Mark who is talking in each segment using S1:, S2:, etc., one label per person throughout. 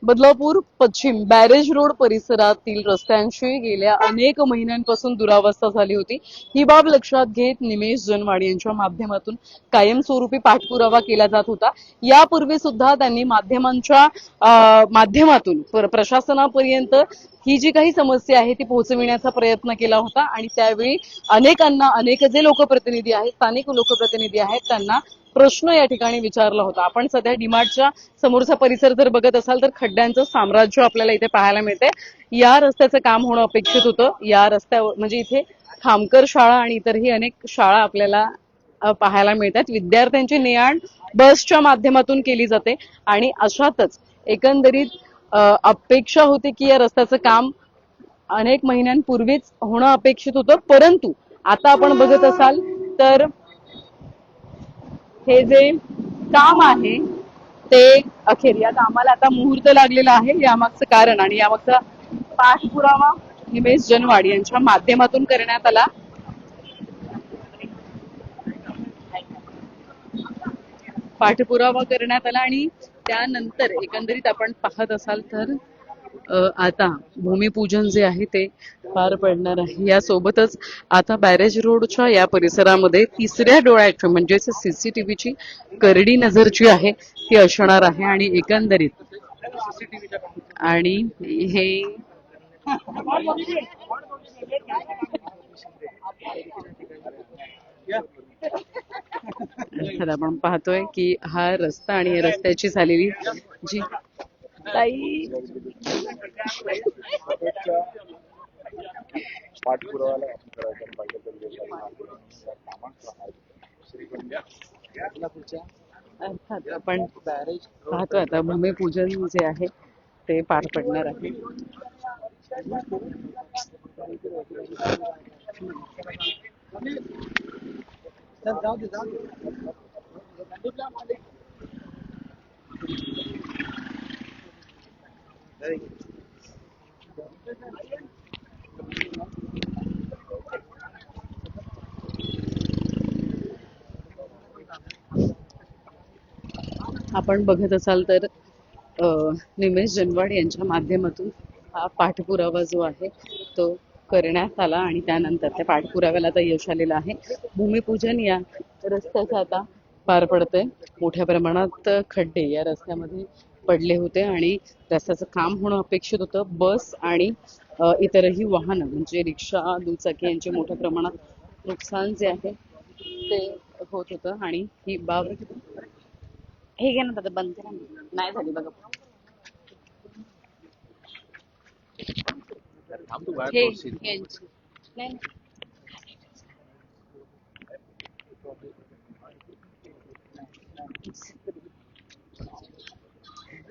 S1: बदलापूर पश्चिम barrage road परिसरातील रस्त्यांची गेल्या अनेक महिन्यांपासून दुरावस्था झाली होती। ही बाब लक्षात घेत निमेश जनवाड यांच्या माध्यमातून कायमस्वरूपी पाठपुरावा केला जात होता। यापूर्वी सुद्धा त्यांनी माध्यमांच्या माध्यमातून प्रशासनापर्यंत ही जी काही समस्या आहे ती पोहोचविण्याचा प्रयत्न केला होता आणि त्यावेळी अनेक जे लोकप्रतिनिधी आहेत, स्थानिक लोकप्रतिनिधी आहेत, त्यांना प्रश्न या ठिकाणी विचारला होता। आपण सध्या डीमार्टच्या समोरचा परिसर जर बघत असाल तर खड्ड्यांचं साम्राज्य आपल्याला इथे पाहायला मिळते। या रस्त्याचं काम होणं अपेक्षित होतं। या रस्त्यावर म्हणजे इथे खामकर शाळा आणि इतरही अनेक शाळा आपल्याला पाहायला मिळतात। विद्यार्थ्यांची ने-आण बसच्या माध्यमातून केली जाते आणि अशातच एकंदरीत अपेक्षा होती की या रस्त्याचं काम अनेक महिन्यांपूर्वीच होणं अपेक्षित होतं, परंतु आता आपण बघत असाल तर हे जे काम आहे ते अखेर या कामाला आता मुहूर्त लागलेला आहे। यामागचं कारण आणि यामागचा पाठपुरावा निमेश जनवाड यांच्या माध्यमातून करण्यात आला। आणि त्यानंतर एकंदरीत आपण पाहत असाल तर आता भूमिपूजन जे आहे ते पार पडणार आहे। यासोबतच आता बॅरेज रोडच्या या परिसरामध्ये तिसऱ्या डोळ्याची म्हणजेच सीसीटीव्हीची करडी नजर जी आहे ती असणार आहे आणि एकंदरीत आणि हे अर्थात आपण पाहतोय की हा रस्ता आणि या रस्त्याची झालेली जी ताई अर्थात आपण पाहतोय आता भूमिपूजन जे आहे ते पार पडणार आहे। आपण बघत असाल तर निमेश जनवाड यांच्या माध्यमातून हा पाठपुरावा जो आहे तो करण्यात आला आणि त्यानंतर त्या पाठपुराव्याला आता यश आलेलं आहे। भूमिपूजन या रस्त्याचं आता पार पडतंय। मोठ्या प्रमाणात खड्डे या रस्त्यामध्ये पडले होते आणि रस्त्याचं काम होणं अपेक्षित होतं। बस आणि इतरही वाहनं म्हणजे रिक्षा, दुचाकी यांचे मोठ्या प्रमाणात नुकसान जे आहे ते होत होतं आणि ही बाब हे घे ना दादा, बंद करा ना. नाही झाली बघा हे यांची नाही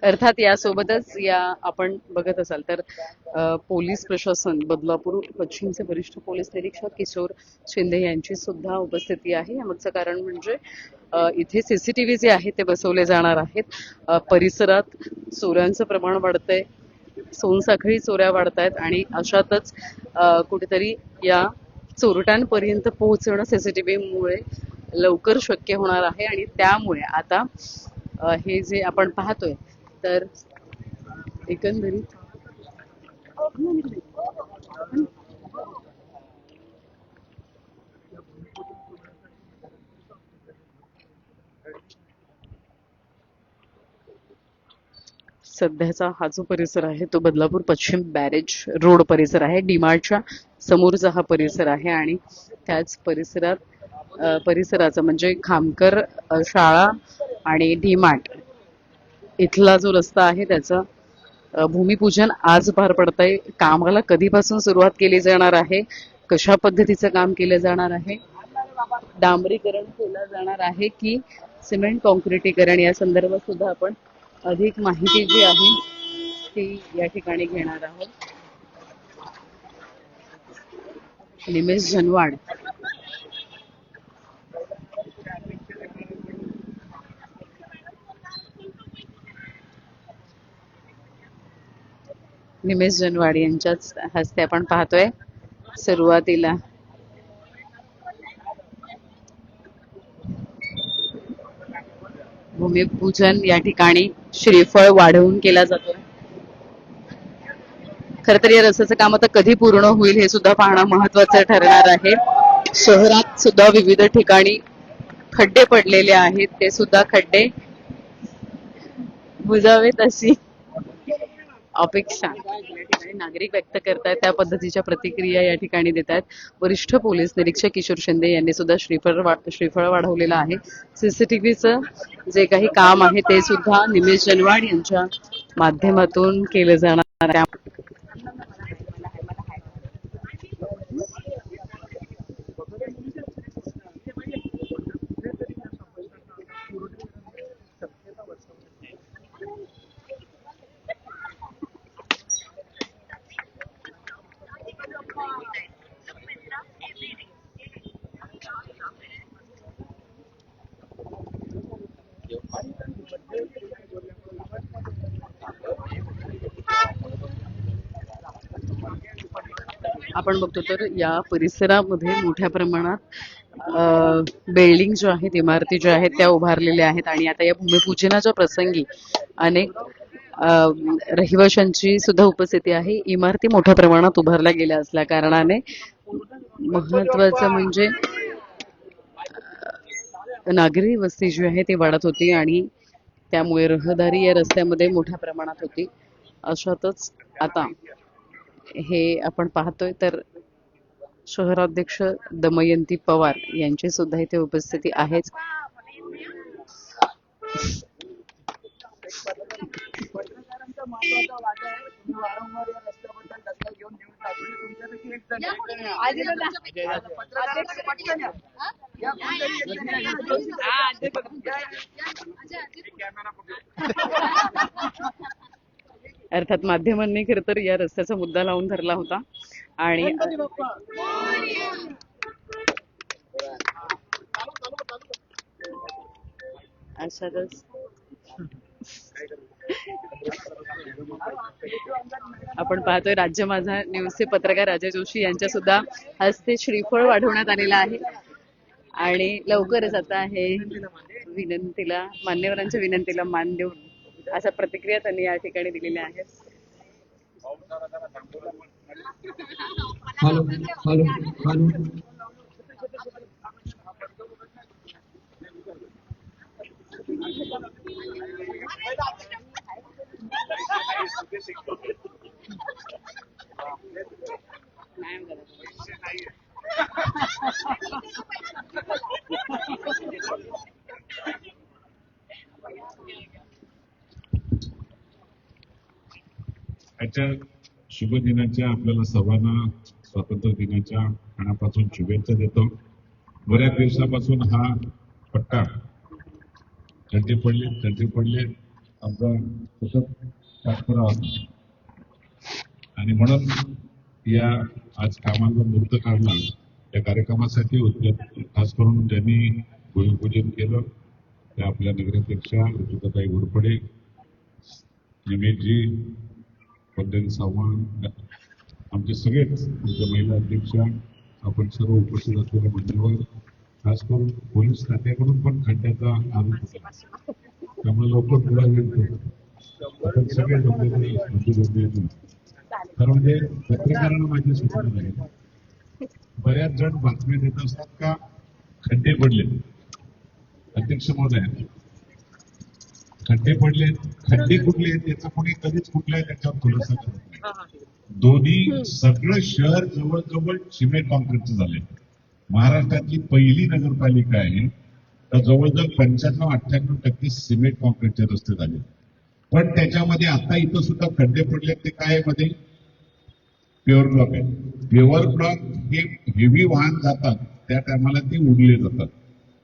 S1: अर्थात यासोबतच या आपण बघत असाल तर पोलीस प्रशासन बदलापूर पश्चिमचे वरिष्ठ पोलीस निरीक्षक किशोर शिंदे यांची सुद्धा उपस्थिती आहे। यामागचं कारण म्हणजे इथे सीसीटीव्ही जे आहे ते बसवले जाणार आहेत। परिसरात चोऱ्यांचं प्रमाण वाढतंय, सोनसाखळी चोऱ्या वाढतायत आणि अशातच कुठेतरी या चोरट्यांपर्यंत पोहोचणं सीसीटीव्ही मुळे लवकर शक्य होणार आहे आणि त्यामुळे आता हे जे आपण पाहतोय तर एकंदरीत सध्याचा हा जो परिसर आहे तो बदलापूर पश्चिम बॅरेज रोड परिसर आहे। डीमार्टच्या समोरचा हा परिसर आहे आणि त्याच परिसराचा म्हणजे खामकर शाळा आणि डीमार्ट इथला जो रस्ता आहे त्याचं भूमिपूजन आज पार पडतंय। कामाला कधीपासून सुरुवात केली जाणार आहे, कशा पद्धतीचं काम केलं जाणार आहे, डांबरीकरण केलं जाणार आहे की सिमेंट कॉन्क्रिटीकरण या संदर्भात सुद्धा आपण अधिक माहिती जी आहे ती या ठिकाणी घेणार आहोत। निमेश जनवाड यांच्याच हस्ते आपण पाहतोय सुरुवातीला भूमिपूजन या ठिकाणी श्रीफळ वाढवून केला जातो. खर तर या रस्त्याचं काम आता कधी पूर्ण होईल हे सुद्धा पाहणं महत्वाचं ठरणार आहे. शहरात सुद्धा विविध ठिकाणी खड्डे पडलेले आहेत, ते सुद्धा खड्डे बुजावेत अशी अपेक्षा या ठिकाणी नागरिक व्यक्त करतायत. त्या पद्धतीच्या प्रतिक्रिया या ठिकाणी देत आहेत. वरिष्ठ पोलीस निरीक्षक किशोर शिंदे यांनी सुद्धा श्रीफळ वाढवलेलं आहे. सीसीटीव्हीचं जे काही काम आहे ते सुद्धा निमेश जनवाड यांच्या माध्यमातून केलं जाणार आहे. आपण बघतो तर या परिसरामध्ये मोठ्या प्रमाणात बिल्डिंग जो आहेत, इमारती ज्या आहेत त्या उभारलेल्या आहेत आणि आता या भूमिपूजनाच्या प्रसंगी अनेक रहिवाशांची सुद्धा उपस्थिती आहे. इमारती मोठ्या प्रमाणात उभारल्या गेल्या असल्या कारणाने महत्वाचं म्हणजे नागरी वस्ती जी आहे ती वाढत होती आणि त्यामुळे रहदारी या रस्त्यामध्ये मोठ्या प्रमाणात होती. अशातच आता हे आपण पाहतोय तर शहराध्यक्ष दमयंती पवार यांची सुद्धा इथे उपस्थिती आहेच. अर्थात माध्यमांनी खर तर या रस्त्याचा मुद्दा लावून धरला होता आणि अशातच आपण पाहतोय राज्य माझा न्यूजचे पत्रकार राजा जोशी यांच्या सुद्धा हस्ते श्रीफळ वाढवण्यात आलेला आहे आणि लवकरच आता हे विनंतीला मान्यवरांच्या विनंतीला मान देऊन अशा प्रतिक्रिया त्यांनी या ठिकाणी दिलेल्या आहेत.
S2: आजच्या शुभ दिनाच्या आपल्याला सर्वांना स्वातंत्र्य दिनाच्या मनापासून शुभेच्छा देतो. बऱ्याच दिवसापासून हा पट्टा खड्डे पडले आमचा सतत पाठपुरावा आणि म्हणून या आज कामाला मुहूर्त काढला. या कार्यक्रमासाठी खास करून ज्यांनी भूमिपूजन केलं त्या आपल्या नगराध्यक्षा ऋतुताई घोरपडे, निमेशजी, पद्धती चव्हाण, आमचे सगळेच आमच्या महिला अध्यक्षा, आपण सर्व उपस्थित असलेले मान्यवर, खास करून पोलीस खात्याकडून पण खड्ड्याचा आरोप होता, त्यामुळे लवकर पुढे येईल. आपण सगळे जमलेले खरं म्हणजे पत्रकारांना माझी सूचना आहे. बऱ्याच जण बातम्या देत असतात का खड्डे पडले. अध्यक्ष महोदय, खड्डे पडले, खड्डे कुठले त्याचा कोणी कधीच कुठलाही त्याच्यावर खुलासा करत नाही. दोन्ही सगळं शहर जवळजवळ सिमेंट कॉन्क्रीटचं झालंय. महाराष्ट्रातली पहिली नगरपालिका आहे तर जवळजवळ 95-98% सिमेंट कॉन्क्रीटचे रस्ते झाले. पण त्याच्यामध्ये आता इथं सुद्धा खड्डे पडले. ते काय मध्ये प्युअर ब्लॉक आहे. प्युअर ब्लॉक हे हेवी वाहन जातात त्या टायमाला ते उडले जातात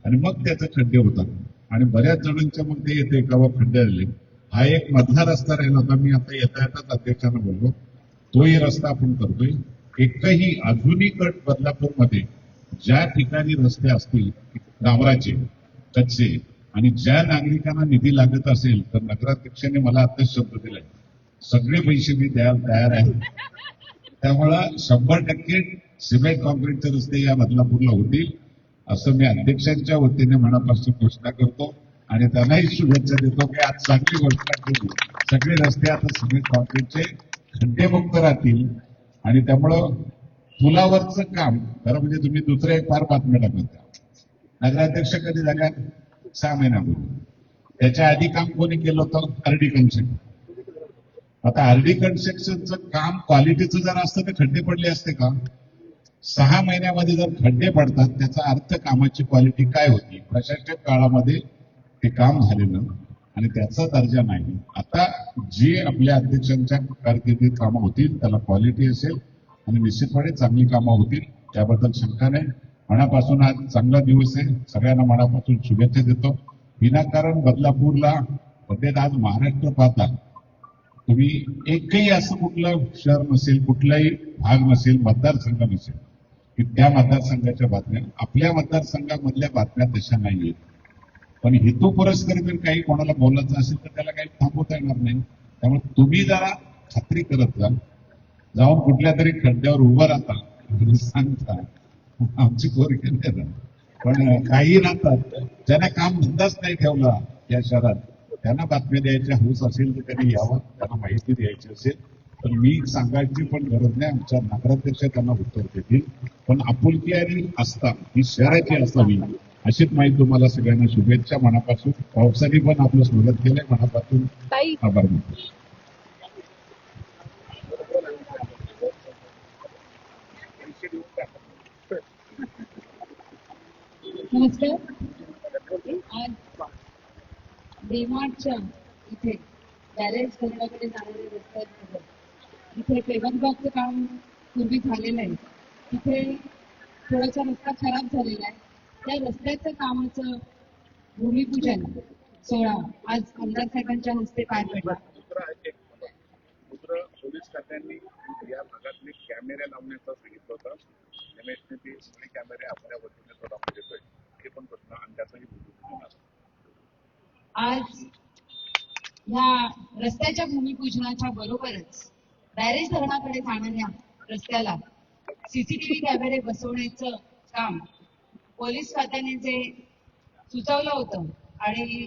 S2: आणि मग त्याचे खड्डे होतात आणि बऱ्याच जणांच्या मग ते येते एकावर खड्डे आले. हा एक मधला रस्ता राहिला होता. मी आता येता येताच अध्यक्षांना बोललो तोही रस्ता आपण करतोय. एकही अजूनही गट बदलापूरमध्ये ज्या ठिकाणी रस्ते असतील डांबराचे कच्चे आणि ज्या नागरिकांना निधी लागत असेल तर नगराध्यक्षांनी मला आताच शब्द दिलाय सगळे पैसे मी द्यायला तयार आहे. त्यामुळं 100% सिमेंट कॉन्क्रीटचे रस्ते या बदलापूरला होतील असं मी अध्यक्षांच्या वतीने मनापासून घोषणा करतो. आणि त्यांनाही शुभेच्छा देतो की आज चांगली घोषणा केली. सगळे रस्ते आता सगळे कॉन्क्रीटचे खड्डेमुक्त राहतील आणि त्यामुळं पुलावरचं काम खरं म्हणजे तुम्ही दुसऱ्या एक फार बातम्या टाकत होत्या. नगराध्यक्ष कधी झाल्या 6 महिन्यापूर्वी. त्याच्या आधी काम कोणी केलं होतं? RD construction. आता आरडी कन्स्ट्रक्शनचं काम क्वालिटीचं जर असतं तर खड्डे पडले असते का? 6 महिन्यामध्ये जर खड्डे पडतात त्याचा अर्थ कामाची क्वालिटी काय होती? प्रशासक काळामध्ये ते काम झालेलं आणि त्याचा दर्जा नाही. आता जी आपल्या अध्यक्षांच्या कारकिर्दीत कामं होतील त्याला क्वालिटी असेल आणि निश्चितपणे चांगली कामं होतील, त्याबद्दल शंका नाही. मनापासून आज चांगला दिवस आहे. सगळ्यांना मनापासून शुभेच्छा देतो. विनाकारण बदलापूरला म्हणजे आज महाराष्ट्र पाहता तुम्ही एकही असं कुठलं शहर नसेल, कुठलाही भाग नसेल, मतदारसंघ नसेल की त्या मतदारसंघाच्या बातम्या आपल्या मतदारसंघामधल्या बातम्या तशा नाहीयेत. पण हेतू पुरस्कर जर काही कोणाला बोलायचं असेल तर त्याला काही थांबवता येणार नाही. त्यामुळे तुम्ही जरा खात्री करत जा, जाऊन कुठल्या तरी खड्ड्यावर उभं राहता आणि सांगता आमची पोरगी नाही. पण काही राहतात ज्यांना काम धंदाच नाही ठेवला या शहरात, त्यांना बातम्या द्यायच्या हौस असेल तर त्यांनी यावं, त्यांना माहिती द्यायची असेल तर मी सांगायची पण गरज नाही. आमच्या नगराध्यक्ष त्यांना उत्तर देतील. पण आपुलकी आणि आस्था ही शहराची असावी अशीच माहिती तुम्हाला सगळ्यांना शुभेच्छा. मनापासून पावसाने पण आपलं स्वागत केलंय. मनापासून
S1: ताई
S2: आभार मानतो.
S3: नमस्कार. आज डेमार्टच्या इथे बॅरेज घराकडे जाणारे रस्त्यात इथे पेवरबागचं काम पूर्वी झालेलं आहे. तिथे थोडासा रस्ता खराब झालेला आहे. त्या रस्त्याचं कामाचं भूमिपूजन सोहळा आज आमदार साहेबांच्या हस्ते पार पडला.
S2: पोलीस खात्यांनी या भागातले कॅमेरे लावण्याचं सांगितलं होतं. रमेशने ते सगळे कॅमेरे आपल्या वतीने तो लावून देतोय. हे पण प्रश्न आणि त्याचाही भूमिपूजन
S3: आज या रस्त्याच्या भूमिपूजनाच्या बरोबरच बॅरेज धरणाकडे जाणाऱ्या रस्त्याला सीसीटीव्ही कॅमेरे बसवण्याचं काम पोलीस खात्याने जे सुचवलं होतं आणि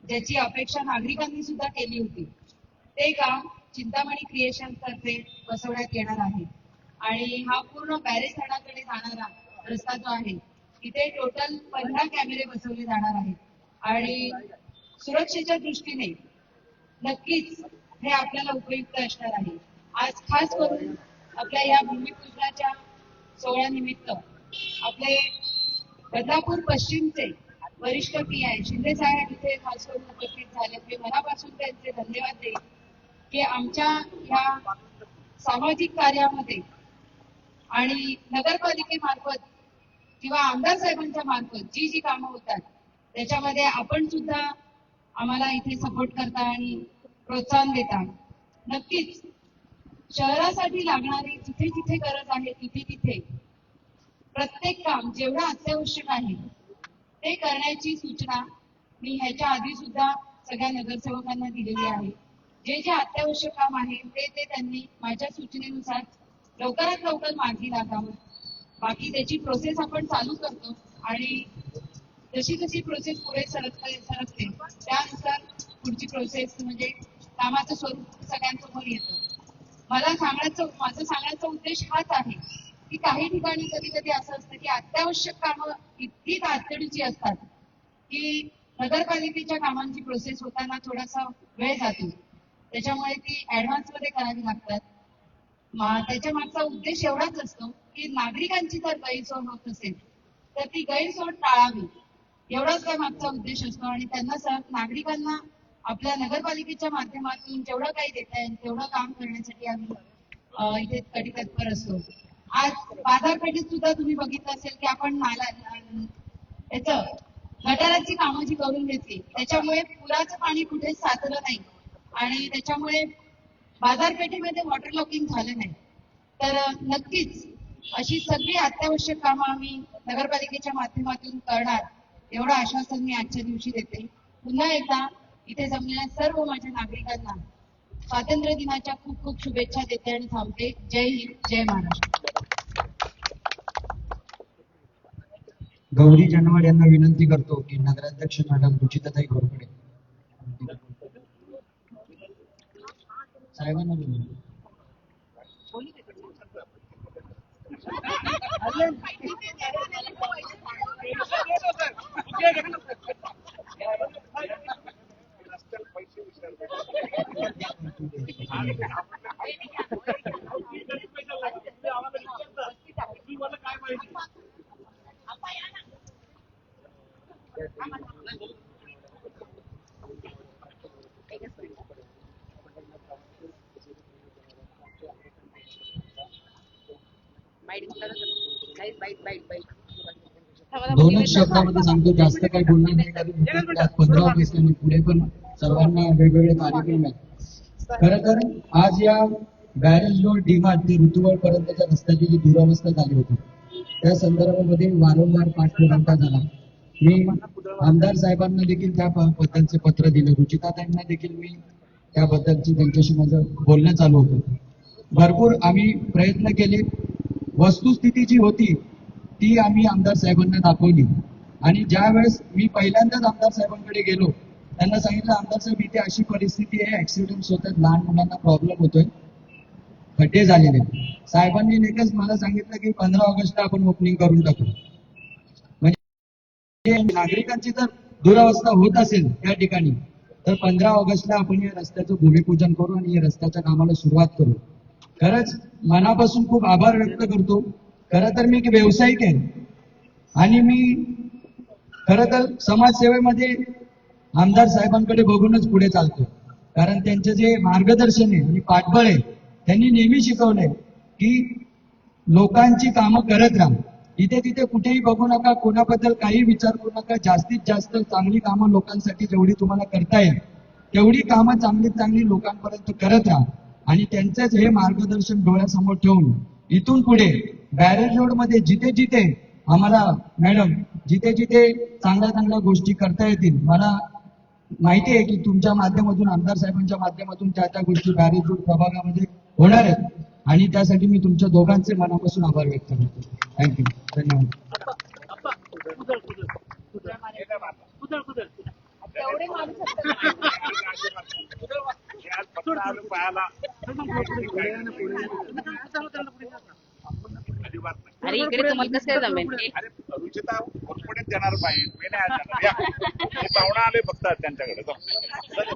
S3: ज्याची अपेक्षा नागरिकांनी सुद्धा केली होती, ते काम चिंतामणी क्रिएशन तर्फे बसवण्यात येणार आहे. आणि हा पूर्ण बॅरेज धरणाकडे जाणारा रस्ता जो आहे तिथे टोटल 15 कॅमेरे बसवले जाणार आहेत. आणि सुरक्षेच्या दृष्टीने नक्कीच हे आपल्याला उपयुक्त असणार आहे. आज खास करून आपल्या या भूमिपूजनाच्या सोहळ्यानिमित्त आपले बदलापूर पश्चिमचे वरिष्ठ PI शिंदे साहेब इथे खास करून उपस्थित झाले. मी मनापासून त्यांचे धन्यवाद देईन की आमच्या या सामाजिक कार्यामध्ये आणि नगरपालिकेमार्फत किंवा आमदार साहेबांच्या मार्फत जी जी कामं होतात त्याच्यामध्ये आपण सुद्धा आम्हाला इथे सपोर्ट करता आणि प्रोत्साहन देता. नक्कीच शहरासाठी लागणारी जिथे जिथे गरज आहे तिथे तिथे प्रत्येक काम जेवढं अत्यावश्यक आहे ते करण्याची सूचना मी ह्याच्या आधी सुद्धा सगळ्या नगरसेवकांना दिलेली आहे. जे जे अत्यावश्यक काम आहे ते त्यांनी माझ्या सूचनेनुसार लवकरात लवकर मार्गी लागावं. बाकी त्याची प्रोसेस आपण चालू करतो आणि जशी जशी प्रोसेस पुढे सरकते त्यानुसार पुढची प्रोसेस म्हणजे कामाचं स्वरूप सगळ्यांसमोर येतं. माझा सांगण्याचा उद्देश हाच आहे की काही ठिकाणी कधी कधी असं असतं की अत्यावश्यक कामं इतकी तातडीची असतात की नगरपालिकेच्या कामांची प्रोसेस होताना थोडासा वेळ जातो. त्याच्यामुळे ती ऍडव्हान्स मध्ये करावी लागतात. त्याच्या मागचा उद्देश एवढाच असतो की नागरिकांची जर गैरसोय होत असेल तर ती गैरसोय टाळावी, एवढाच त्या मागचा उद्देश असतो. आणि त्यांना नागरिकांना आपल्या नगरपालिकेच्या माध्यमातून जेवढं काही देता येईल तेवढं काम करण्यासाठी आम्ही इथे कटितत्पर असतो. आज बाजारपेठेत सुद्धा तुम्ही बघितलं असेल की आपण गटाराची कामं जी करून घेतली त्याच्यामुळे पुराचं पाणी कुठेच साचलं नाही आणि त्याच्यामुळे बाजारपेठेमध्ये वॉटर लॉकिंग झालं नाही. तर नक्कीच अशी सगळी अत्यावश्यक कामं आम्ही नगरपालिकेच्या माध्यमातून करणार एवढं आश्वासन मी आजच्या दिवशी देते. पुन्हा एकदा इथे जमलेल्या सर्व माझ्या नागरिकांना स्वातंत्र्य दिनाच्या खूप खूप शुभेच्छा देते आणि थांबते. जय हिंद, जय महाराष्ट्र.
S4: गौरी जनवाड यांना विनंती करतो की नगराध्यक्ष मॅडम रुचिताताई घोरपडे साहेबांना विनंती. दोनच शब्दामध्ये सांगतो, जास्त काही बोलणार नाही, कारण आज 15 ऑगस्ट आणि पुढे पण सर्वांना वेगवेगळे कार्यक्रम आहेत. खरं तर आज या बॅरेज रोड डीमार्ट ते ऋतुवळ पर्यंतच्या रस्त्याची जी दुरावस्था झाली होती त्या संदर्भामध्ये वारंवार पाठपुरावा झाला. मी आमदार साहेबांना देखील त्याबद्दलचे पत्र दिले, रुचिताताईंना देखील मी त्याबद्दलची त्यांच्याशी माझं बोलणं चालू होतं. भरपूर आम्ही प्रयत्न केले. वस्तुस्थिती जी होती ती आम्ही आमदार साहेबांना दाखवली आणि ज्या वेळेस मी पहिल्यांदाच आमदार साहेबांकडे गेलो त्यांना सांगितलं, आमदार साहेब इथे अशी परिस्थिती आहे, ऍक्सिडेंट्स होतात, लहान मुलांना प्रॉब्लेम होतोय, खड्डे झालेले. साहेबांनी लगेच मला सांगितलं की 15 ऑगस्टला आपण ओपनिंग करून टाकू. म्हणजे नागरिकांची जर दुरावस्था होत असेल त्या ठिकाणी तर 15 ऑगस्टला आपण या रस्त्याचं भूमिपूजन करू आणि या रस्त्याच्या कामाला सुरुवात करू. खरंच मनापासून खूप आभार व्यक्त करतो. खरं तर मी एक व्यावसायिक आहे आणि मी खरं तर समाजसेवेमध्ये आमदार साहेबांकडे बघूनच पुढे चालतो, कारण त्यांचे जे मार्गदर्शन आहे आणि पाठबळ आहे त्यांनी नेहमी शिकवलंय की लोकांची कामं करत राहा, इथे तिथे कुठेही बघू नका, कोणाबद्दल काही विचार करू नका, जास्तीत जास्त चांगली कामं लोकांसाठी जेवढी तुम्हाला करता येईल तेवढी कामं चांगलीत चांगली लोकांपर्यंत करत राहा. आणि त्यांचंच हे मार्गदर्शन डोळ्यासमोर ठेवून इथून पुढे बॅरेज रोड मध्ये जिथे जिथे आम्हाला मॅडम जिथे जिथे चांगल्या चांगल्या गोष्टी करता येतील, मला माहिती आहे की तुमच्या माध्यमातून आमदार साहेबांच्या माध्यमातून त्या त्या गोष्टी बॅरेज रोड प्रभागामध्ये होणार आहेत आणि त्यासाठी मी तुमच्या दोघांचे मनापासून आभार व्यक्त करतो. थँक्यू, धन्यवाद.
S5: अरे इकडे तुम्हाला कसं काय जमेल?
S6: अरे रुचिता घोरपडेच देणार पाहिजे, मी नाही आज देणार. या, हे पाहुणा आले बघतात त्यांच्याकडे जाऊ. चल,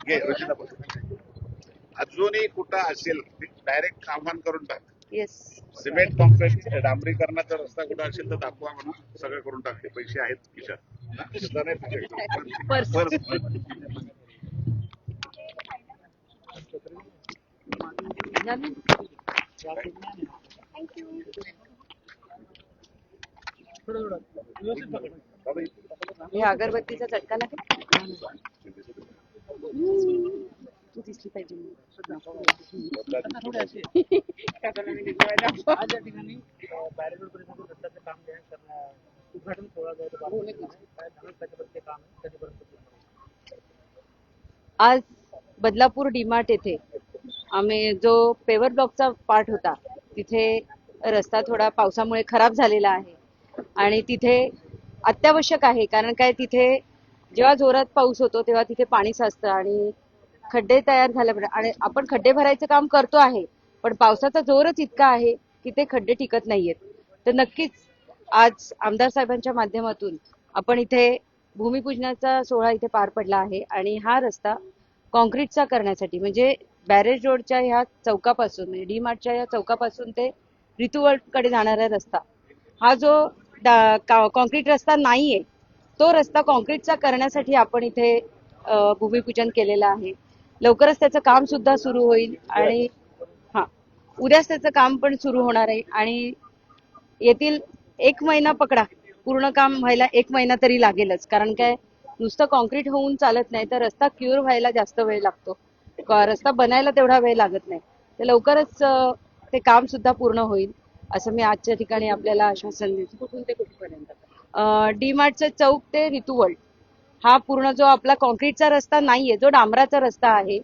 S6: घे रुचिता बस. अजूनही कुठं असेल डायरेक्ट आव्हान करून टाक.
S5: येस.
S6: सिमेंट कॉन्क्रीट डांबरीकरणाचा रस्ता कुठं असेल तर दाखवा म्हणून सगळं करून टाकते. पैसे आहेत खिशात. सुद्धा नाही तुझ्याकडे. पर्स.
S5: हे अगरबत्तीचा चटका लागेल. तू दिसली पाहिजे.
S1: आज बदलापूर डीमार्ट येथे आम्ही जो पेवर ब्लॉकचा पार्ट होता तिथे रस्ता थोडा पावसामुळे खराब झालेला आहे आणि तिथे अत्यावश्यक आहे, कारण काय तिथे जेव्हा जोरात पाऊस होतो तेव्हा तिथे पाणी साचतं आणि खड्डे तयार झाले आणि आपण खड्डे भरायचं काम करतो आहे, पण पावसाचा जोरच इतका आहे की ते खड्डे टिकत नाहीयेत. तर नक्कीच आज आमदार साहेबांच्या माध्यमातून आपण इथे भूमिपूजनाचा सोहळा इथे पार पडला आहे आणि हा रस्ता कॉन्क्रीटचा करण्यासाठी म्हणजे बॅरेज रोडच्या ह्या चौकापासून म्हणजे डी मार्टच्या या चौकापासून ते ऋतुवळकडे जाणारा रस्ता हा जो कॉन्क्रीट रस्ता नाहीये तो रस्ता कॉन्क्रीटचा करण्यासाठी आपण इथे भूमिपूजन केलेलं आहे. लवकरच त्याचं काम सुद्धा सुरू होईल आणि उद्याच त्याचं काम पण सुरू होणार आहे आणि येथील 1 महिना पकडा, पूर्ण काम व्हायला 1 महिना तरी लागेलच, कारण काय नुसतं कॉन्क्रीट होऊन चालत नाही, तर रस्ता क्युअर व्हायला जास्त वेळ लागतो, रस्ता बनायला तेवढा वेळ लागत नाही. तर लवकरच ते काम सुद्धा पूर्ण होईल असं मी आजच्या ठिकाणी आपल्याला आश्वासन देतो.
S5: कुठून ते कुठपर्यंत?
S1: डी मार्टचं चौक ते ऋतुवळ हा पूर्ण जो आपला कॉन्क्रीटचा रस्ता नाहीये, जो डांबराचा रस्ता आहे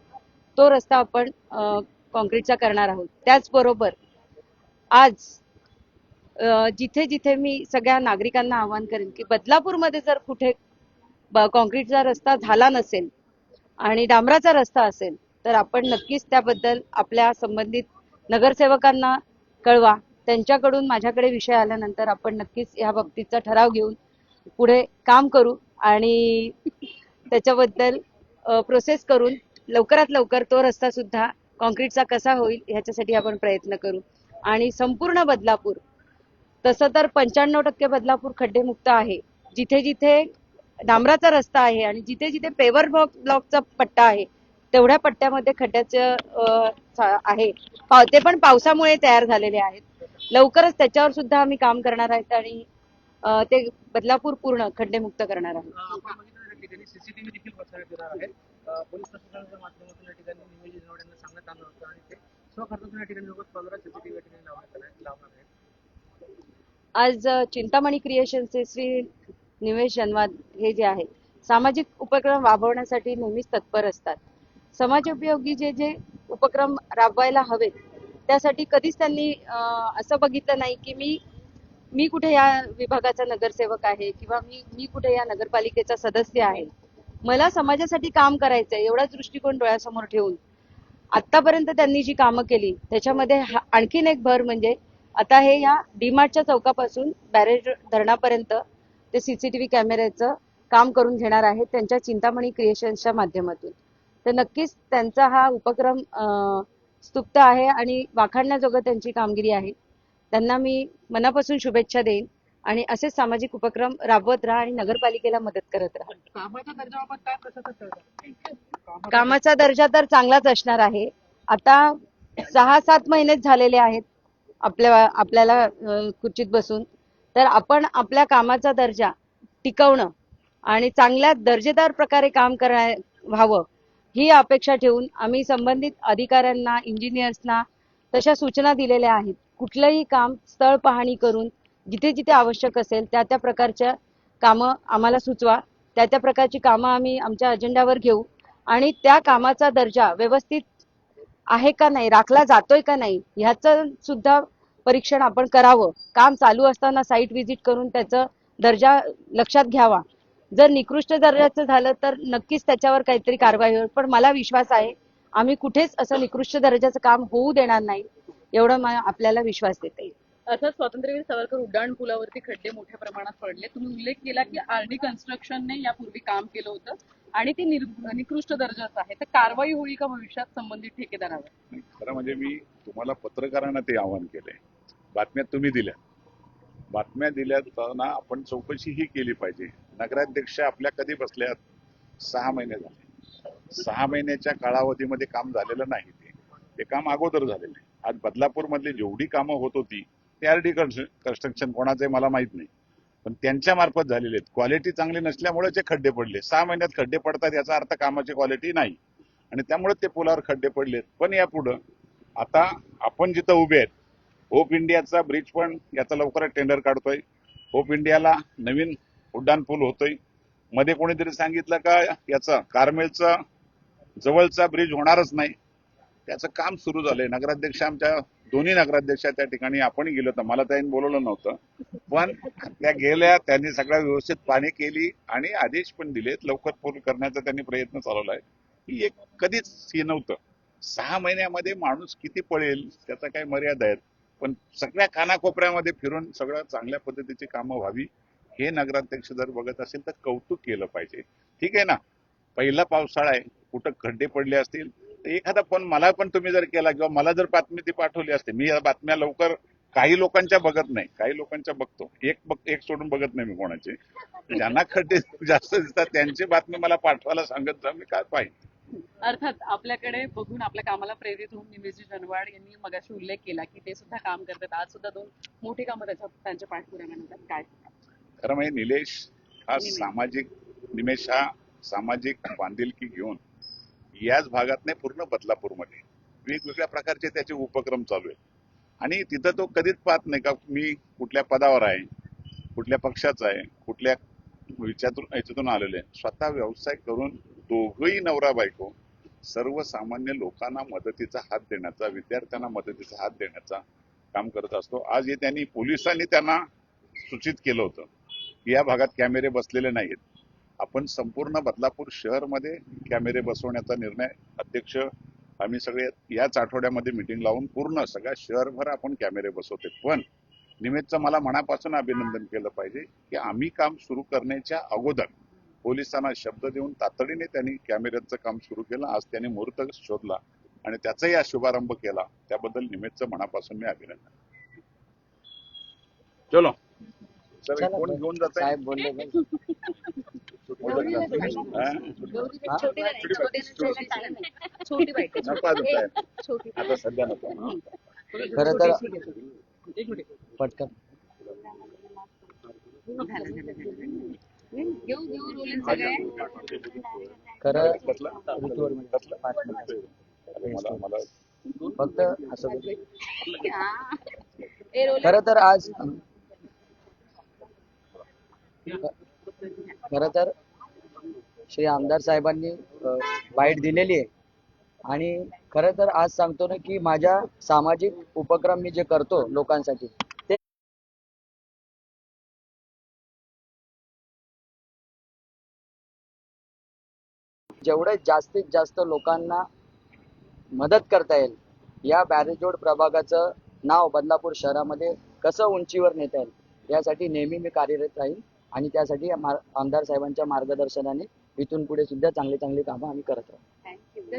S1: तो रस्ता आपण कॉन्क्रीटचा करणार आहोत. त्याचबरोबर आज
S7: जिथे जिथे मी सगळ्या नागरिकांना आवाहन करेन की बदलापूरमध्ये जर कुठे कॉन्क्रीटचा रस्ता झाला नसेल आणि डांबराचा रस्ता असेल तर आपण नक्कीच त्याबद्दल आपल्या संबंधित नगरसेवकांना कळवा. त्यांच्याकडून माझ्याकडे विषय आल्यानंतर आपण नक्कीच या बाबतीचा ठराव घेऊन पुढे काम करू आणि त्याच्याबद्दल प्रोसेस करून लवकरात लवकर तो रस्ता सुद्धा कॉन्क्रीटचा कसा होईल ह्याच्यासाठी आपण प्रयत्न करू. आणि संपूर्ण बदलापूर, तसं तर 95% बदलापूर खड्डेमुक्त आहे. जिथे जिथे डांबराचा रस्ता आहे आणि जिथे जिथे पेवर ब्लॉकचा पट्टा आहे तेवढ्या पट्ट्यामध्ये खड्ड्याचं आहे. ते पण पावसामुळे तयार झालेले आहेत. लवकरच त्याच्यावर सुद्धा आम्ही काम करणार आहेत आणि ते बदलापूर पूर्ण खड्डेमुक्त करणार आहोत.
S8: आपण बघितलं त्या ठिकाणी सीसीटीव्ही देखील बसवण्यात येणार आहेत. पोलीस प्रशासनाच्या माध्यमातून या ठिकाणी नियोजन जनवाड्यांना सांगण्यात आलं होतं आणि ते स्वखर्चातून या ठिकाणी जवळपास 15 सीसीटीव्ही या ठिकाणी लावणार आहेत.
S7: आज चिंतामणी क्रिएशनचे श्री निमेश जनवाद हे जे आहेत सामाजिक उपक्रम राबवण्यासाठी नेहमीच तत्पर असतात. समाजोपयोगी जे जे उपक्रम राबवायला हवेत त्यासाठी कधीच त्यांनी असं बघितलं नाही की मी कुठे या विभागाचा नगरसेवक आहे किंवा मी कुठे या नगरपालिकेचा सदस्य आहे. मला समाजासाठी काम करायचंय एवढाच दृष्टिकोन डोळ्यासमोर ठेवून आतापर्यंत त्यांनी जी कामं केली त्याच्यामध्ये आणखीन एक भर म्हणजे आता हे या डीमार्टच्या चौकापासून बॅरेज धरणापर्यंत ते सीसीटीव्ही कॅमेऱ्याचं काम करून घेणार आहेत त्यांच्या चिंतामणी क्रिएशन्सच्या माध्यमातून. तर नक्कीच त्यांचा हा उपक्रम स्तुत्य आहे आणि वाखाणण्याजोगं त्यांची कामगिरी आहे. त्यांना मी मनापासून शुभेच्छा देईन आणि असेच सामाजिक उपक्रम राबवत राहा आणि नगरपालिकेला मदत करत राहा.
S8: कामाच्या दर्जाबाबत काय कसं
S7: कामाचा दर्जा तर चांगलाच असणार आहे. आता 6-7 महिनेच झालेले आहेत आपल्याला खुर्चीत बसून. तर आपण आपल्या कामाचा दर्जा टिकवणं आणि चांगल्या दर्जेदार प्रकारे काम व्हावं ही अपेक्षा ठेवून आम्ही संबंधित अधिकाऱ्यांना इंजिनियर्सना तशा सूचना दिलेल्या आहेत. कुठलंही काम स्थळ पाहणी करून जिथे जिथे आवश्यक असेल त्या त्या प्रकारच्या कामं आम्हाला सुचवा. त्या त्या प्रकारची कामं आम्ही आमच्या अजेंड्यावर घेऊ आणि त्या कामाचा दर्जा व्यवस्थित आहे का नाही, राखला जातोय का नाही ह्याचं सुद्धा परीक्षण आपण करावं. काम चालू असताना साईट व्हिजिट करून त्याचा दर्जा लक्षात घ्यावा. जर निकृष्ट दर्जाचं झालं तर नक्कीच त्याच्यावर काहीतरी कारवाई होईल. पण मला विश्वास आहे आम्ही कुठेच असं निकृष्ट दर्जाचं काम होऊ देणार नाही एवढं आपल्याला विश्वास देता येईल.
S1: अर्थात स्वातंत्र्यवीर सावरकर उड्डाण पुलावरती खड्डे मोठ्या प्रमाणात पडले. तुम्ही उल्लेख केला की आरडी कन्स्ट्रक्शनने यापूर्वी काम केलं होतं आणि ते निकृष्ट दर्जाचं आहे. तर कारवाई होईल का भविष्यात संबंधित ठेकेदारावर?
S6: खरं म्हणजे मी तुम्हाला पत्रकारांना ते आवाहन केलंय. बातम्या तुम्ही दिल्या, बातम्या दिल्याना आपण चौकशीही केली पाहिजे. नगराध्यक्ष आपल्या कधी बसल्यात? 6 महिने झाले. 6 महिन्याच्या कालावधीमध्ये काम झालेलं नाही. ते काम अगोदर झालेलं आहे. आज बदलापूर मधली जेवढी कामं होत होती ते आरडी कन्स्ट्रक्शन कोणाचे मला माहित नाही, पण त्यांच्या मार्फत झालेले आहेत. क्वालिटी चांगली नसल्यामुळे जे खड्डे पडले. 6 महिन्यात खड्डे पडतात याचा अर्थ कामाची क्वालिटी नाही आणि त्यामुळे ते पुलावर खड्डे पडलेत. पण यापुढं आता आपण जिथं उभे आहेत होप इंडियाचा ब्रिज पण याचा लवकरच टेंडर काढतोय. होप इंडियाला नवीन उड्डाण पूल होतोय. मध्ये कोणीतरी सांगितलं का याचा कार्मेलचा जवळचा ब्रिज होणारच नाही. त्याचं काम सुरू झालंय. नगराध्यक्ष आमच्या दोन्ही नगराध्यक्ष त्या ठिकाणी आपण गेलो तर मला त्यांनी बोलवलं नव्हतं, पण त्या गेल्या. त्यांनी सगळ्या व्यवस्थित पाहणी केली आणि आदेश पण दिलेत. लवकर पूर्ण करण्याचा त्यांनी प्रयत्न चालवलाय. ही एक कधीच हे नव्हतं. 6 महिन्यामध्ये माणूस किती पळेल त्याचा काही मर्यादा आहेत, पण सगळ्या कानाकोपऱ्यामध्ये फिरून सगळ्या चांगल्या पद्धतीची कामं व्हावी हे नगराध्यक्ष जर बघत असेल तर कौतुक केलं पाहिजे. ठीक आहे ना, पहिला पावसाळा आहे, कुठं खड्डे पडले असतील तर एखादा फोन मला पण तुम्ही जर केला किंवा मला जर बातमी ती पाठवली असते. मी या बातम्या लवकर काही लोकांच्या बघत नाही, काही लोकांच्या बघतो. एक सोडून बघत नाही मी कोणाचे. ज्यांना खड्डे जास्त दिसतात त्यांची बातमी मला पाठवायला सांगत जा, मी काय पाहिजे.
S1: अर्थात आपल्याकडे बघून आपल्या कामाला प्रेरित होऊन निमेशजी जनवाड यांनी मगाशी उल्लेख केला की ते सुद्धा काम करतात. आज सुद्धा 2 मोठी कामं त्यांच्या पाठपुराव्यानंतर काय
S6: खरं म्हणजे निमेश हा सामाजिक बांधिलकी घेऊन याच भागात नाही पूर्ण बदलापूरमध्ये वेगवेगळ्या प्रकारचे त्याचे उपक्रम चालू आहेत. आणि तिथं तो कधीच पाहत नाही का मी कुठल्या पदावर आहे, कुठल्या पक्षाचा आहे, कुठल्या याच्यातून आलेले आहे. स्वतः व्यवसाय करून दोघंही नवरा बायको सर्वसामान्य लोकांना मदतीचा हात देण्याचा, विद्यार्थ्यांना मदतीचा हात देण्याचा काम करत असतो. आज हे त्यांनी पोलिसांनी त्यांना सूचित केलं होतं की या भागात कॅमेरे बसलेले नाहीत. आपण संपूर्ण बदलापूर शहरमध्ये कॅमेरे बसवण्याचा निर्णय अध्यक्ष आम्ही सगळे याच आठवड्यामध्ये मिटिंग लावून पूर्ण सगळ्या शहरभर आपण कॅमेरे बसवते. पण निमेशचं मला मनापासून अभिनंदन केलं पाहिजे की आम्ही काम सुरू करण्याच्या अगोदर पोलिसांना शब्द देऊन तातडीने त्यांनी कॅमेऱ्याचं काम सुरू केलं. आज त्यांनी मुहूर्त शोधला आणि त्याचाही आज शुभारंभ केला. त्याबद्दल निमेशचं मनापासून मी अभिनंदन. चलो सर, कोण घेऊन जात आहे?
S5: गौरी छोटी बाईट
S6: नको आज काय? आता सध्या नको.
S4: खरं तर
S8: एक मिनिट.
S4: पटकन
S5: घेऊ रोलिंग सगळे.
S4: खरं
S6: कसला? कसला? मला
S4: फक्त असं
S5: ए रोलिंग.
S4: खरं तर आज खरं तर श्री आमदार साहेबांनी बाईट दिलेली आहे आणि खरं तर आज सांगतो ना की माझ्या सामाजिक उपक्रम मी जे करतो लोकांसाठी ते जेवढे जास्तीत जास्त लोकांना मदत करता येईल या बॅरेज रोड प्रभागाचं नाव बदलापूर शहरामध्ये कसं उंचीवर नेता येईल यासाठी नेहमी मी कार्यरत राहील आणि त्यासाठी आमदार साहेबांच्या मार्गदर्शनाने इथून पुढे सुद्धा चांगली कामं आम्ही करत राहू.